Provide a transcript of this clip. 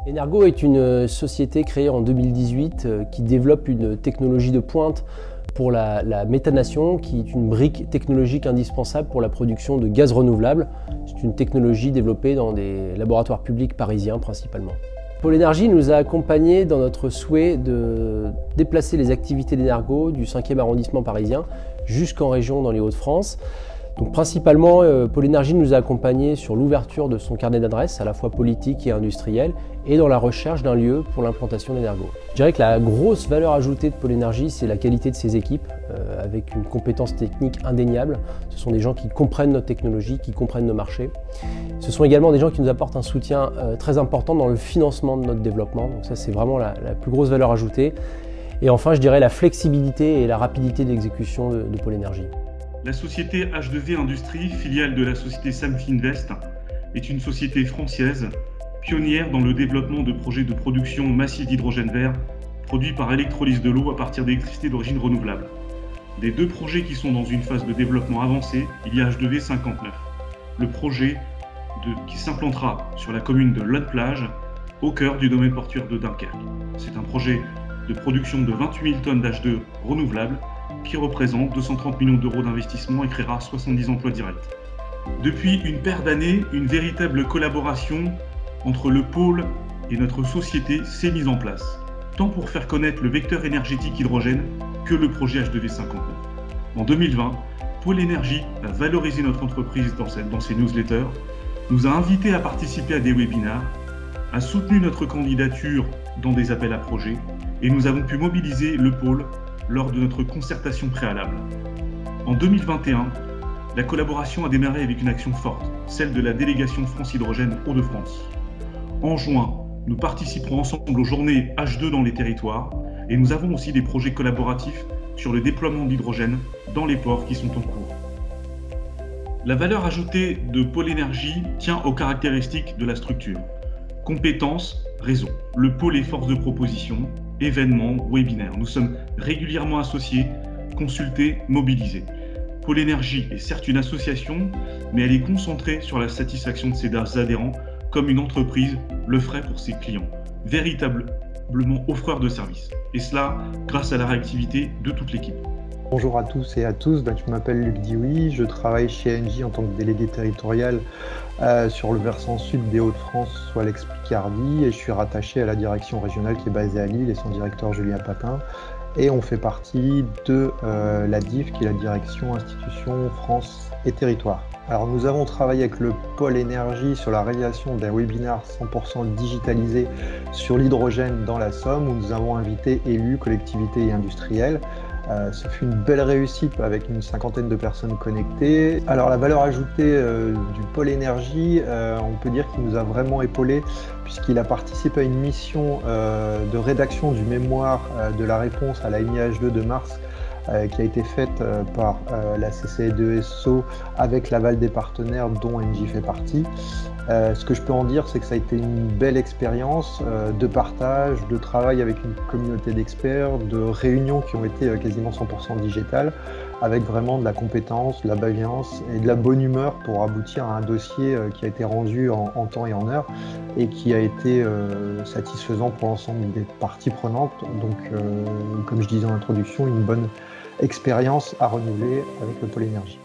Energo est une société créée en 2018 qui développe une technologie de pointe pour la méthanation, qui est une brique technologique indispensable pour la production de gaz renouvelable. C'est une technologie développée dans des laboratoires publics parisiens principalement. Pôle Énergie nous a accompagnés dans notre souhait de déplacer les activités d'Energo du 5e arrondissement parisien jusqu'en région dans les Hauts-de-France. Donc principalement, Pôle Énergie nous a accompagnés sur l'ouverture de son carnet d'adresses, à la fois politique et industriel, et dans la recherche d'un lieu pour l'implantation d'Energo. Je dirais que la grosse valeur ajoutée de Pôle Énergie, c'est la qualité de ses équipes, avec une compétence technique indéniable. Ce sont des gens qui comprennent notre technologie, qui comprennent nos marchés. Ce sont également des gens qui nous apportent un soutien très important dans le financement de notre développement. Donc ça, c'est vraiment la plus grosse valeur ajoutée. Et enfin, je dirais la flexibilité et la rapidité d'exécution de Pôle Énergie. La société H2V Industrie, filiale de la société Samfinvest, est une société française pionnière dans le développement de projets de production massive d'hydrogène vert produit par électrolyse de l'eau à partir d'électricité d'origine renouvelable. Des deux projets qui sont dans une phase de développement avancée, il y a H2V 59, le projet qui s'implantera sur la commune de Lonne-Plage, au cœur du domaine portuaire de Dunkerque. C'est un projet de production de 28 000 tonnes d'H2 renouvelables qui représente 230 millions d'euros d'investissement et créera 70 emplois directs. Depuis une paire d'années, une véritable collaboration entre le pôle et notre société s'est mise en place, tant pour faire connaître le vecteur énergétique hydrogène que le projet H2V59. En 2020, Pôle Énergie a valorisé notre entreprise dans ses newsletters, nous a invités à participer à des webinaires, a soutenu notre candidature dans des appels à projets et nous avons pu mobiliser le pôle lors de notre concertation préalable. En 2021, la collaboration a démarré avec une action forte, celle de la délégation France Hydrogène Hauts-de-France. En juin, nous participerons ensemble aux journées H2 dans les territoires et nous avons aussi des projets collaboratifs sur le déploiement d'hydrogène dans les ports qui sont en cours. La valeur ajoutée de Pôle Énergie tient aux caractéristiques de la structure. Compétences, réseau. Le pôle est force de proposition, événements, webinaires. Nous sommes régulièrement associés, consultés, mobilisés. Pôle Énergie est certes une association, mais elle est concentrée sur la satisfaction de ses adhérents, comme une entreprise le ferait pour ses clients, véritablement offreur de services. Et cela grâce à la réactivité de toute l'équipe. Bonjour à tous et à tous, je m'appelle Luc Dioui, je travaille chez ENGIE en tant que délégué territorial sur le versant sud des Hauts-de-France, soit l'Ex-Picardie, et je suis rattaché à la direction régionale qui est basée à Lille et son directeur Julien Papin. Et on fait partie de la DIF qui est la direction Institutions France et Territoire. Alors nous avons travaillé avec le Pôle Énergie sur la réalisation d'un webinaire 100% digitalisé sur l'hydrogène dans la Somme où nous avons invité élus, collectivités et industriels. Ce fut une belle réussite avec une cinquantaine de personnes connectées. Alors la valeur ajoutée du Pôle Énergie, on peut dire qu'il nous a vraiment épaulés puisqu'il a participé à une mission de rédaction du mémoire de la réponse à la NIH2 de mars qui a été faite par la CCE2SO avec l'aval des partenaires dont ENGIE fait partie. Ce que je peux en dire, c'est que ça a été une belle expérience de partage, de travail avec une communauté d'experts, de réunions qui ont été quasiment 100% digitales, avec vraiment de la compétence, de la bienveillance et de la bonne humeur pour aboutir à un dossier qui a été rendu en temps et en heure et qui a été satisfaisant pour l'ensemble des parties prenantes. Donc, comme je disais en introduction, une bonne expérience à renouveler avec le Pôle Énergie.